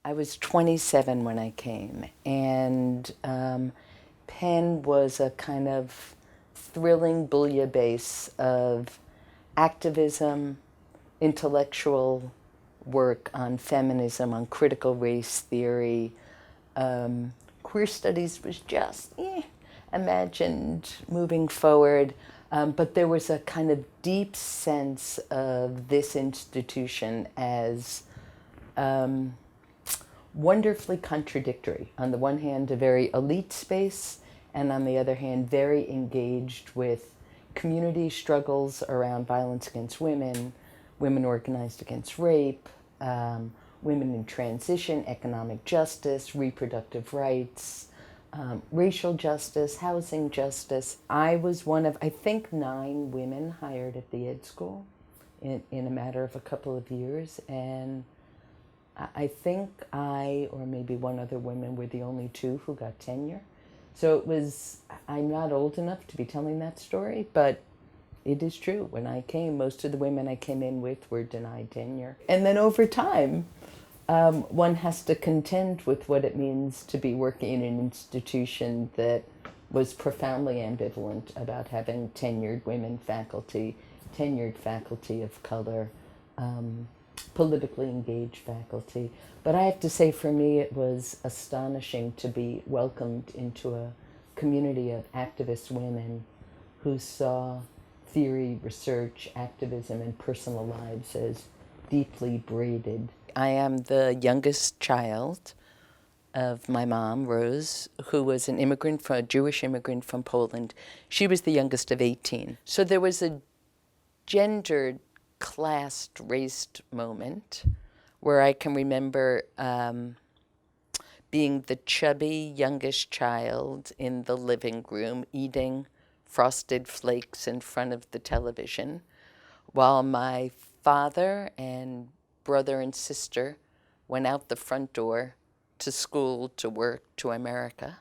I was 27 when I came, and Penn was a kind of thrilling bouillabaisse of activism, intellectual work on feminism, on critical race theory. Queer studies was just imagined moving forward, but there was a kind of deep sense of this institution as wonderfully contradictory. On the one hand, a very elite space, and on the other hand, very engaged with community struggles around violence against women, women organized against rape, women in transition, economic justice, reproductive rights, racial justice, housing justice. I was one of, I think, 9 women hired at the Ed School in a matter of a couple of years, and I think I, or maybe one other woman, were the only 2 who got tenure. So it was, I'm not old enough to be telling that story, but it is true. When I came, most of the women I came in with were denied tenure. And then over time, one has to contend with what it means to be working in an institution that was profoundly ambivalent about having tenured women faculty, tenured faculty of color, politically engaged faculty. But I have to say, for me, it was astonishing to be welcomed into a community of activist women who saw theory, research, activism, and personal lives as deeply braided. I am the youngest child of my mom, Rose, who was an immigrant, a Jewish immigrant from Poland. She was the youngest of 18. So there was a gendered, classed, raced moment where I can remember being the chubby youngest child in the living room eating frosted flakes in front of the television while my father and brother and sister went out the front door to school, to work, to America.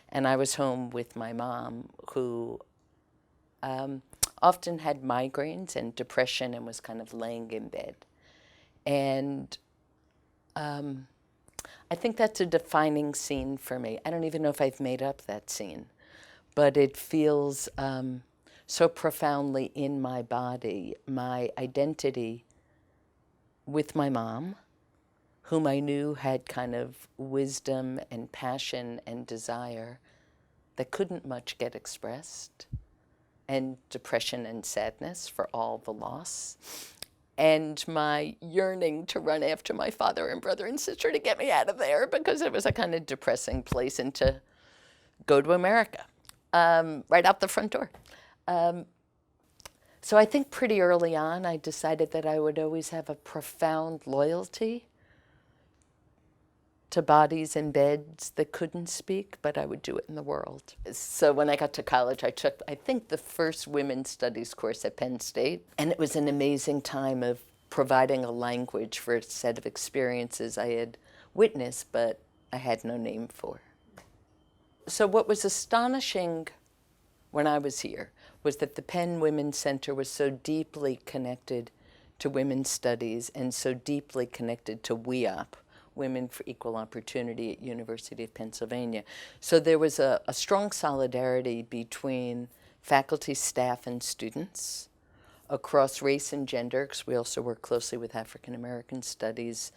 And I was home with my mom, who often had migraines and depression and was kind of laying in bed. And I think that's a defining scene for me. I don't even know if I've made up that scene, but it feels so profoundly in my body, my identity with my mom, whom I knew had kind of wisdom and passion and desire that couldn't much get expressed, and depression and sadness for all the loss, and my yearning to run after my father and brother and sister to get me out of there because it was a kind of depressing place, and to go to America right out the front door. So I think pretty early on I decided that I would always have a profound loyalty to bodies in beds that couldn't speak, but I would do it in the world. So when I got to college, I took, I think, the first women's studies course at Penn State, and it was an amazing time of providing a language for a set of experiences I had witnessed, but I had no name for. So what was astonishing when I was here was that the Penn Women's Center was so deeply connected to women's studies and so deeply connected to WEOP, Women for Equal Opportunity at University of Pennsylvania. So there was a strong solidarity between faculty, staff, and students across race and gender, because we also work closely with African American studies,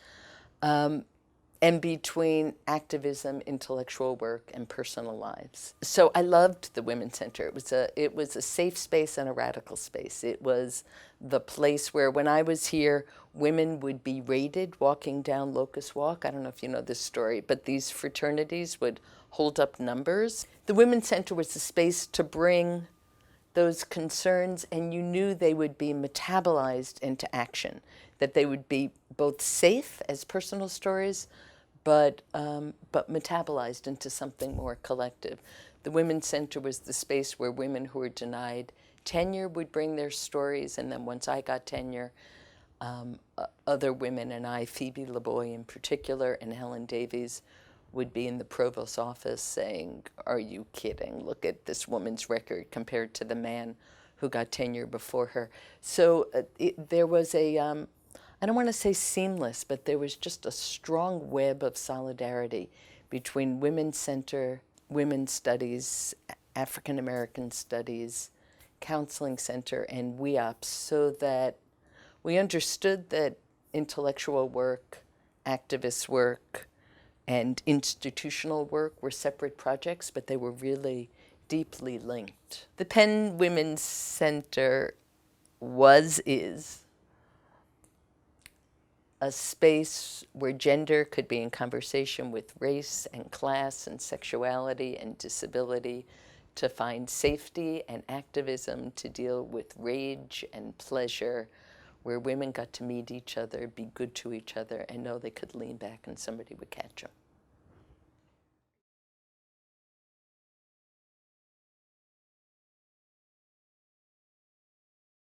and between activism, intellectual work, and personal lives. So I loved the Women's Center. It was a safe space and a radical space. It was the place where, when I was here, women would be raided walking down Locust Walk. I don't know if you know this story, but these fraternities would hold up numbers. The Women's Center was the space to bring those concerns, and you knew they would be metabolized into action, that they would be both safe as personal stories, but metabolized into something more collective. The Women's Center was the space where women who were denied tenure would bring their stories, and then once I got tenure, other women and I, Phoebe LeBoy in particular, and Helen Davies, would be in the provost's office saying, "Are you kidding? Look at this woman's record compared to the man who got tenure before her." So there was a I don't want to say seamless, but there was just a strong web of solidarity between Women's Center, Women's Studies, African American Studies, Counseling Center, and WEOPS, so that we understood that intellectual work, activist work, and institutional work were separate projects, but they were really deeply linked. The Penn Women's Center is a space where gender could be in conversation with race and class and sexuality and disability, to find safety and activism, to deal with rage and pleasure, where women got to meet each other, be good to each other, and know they could lean back and somebody would catch them.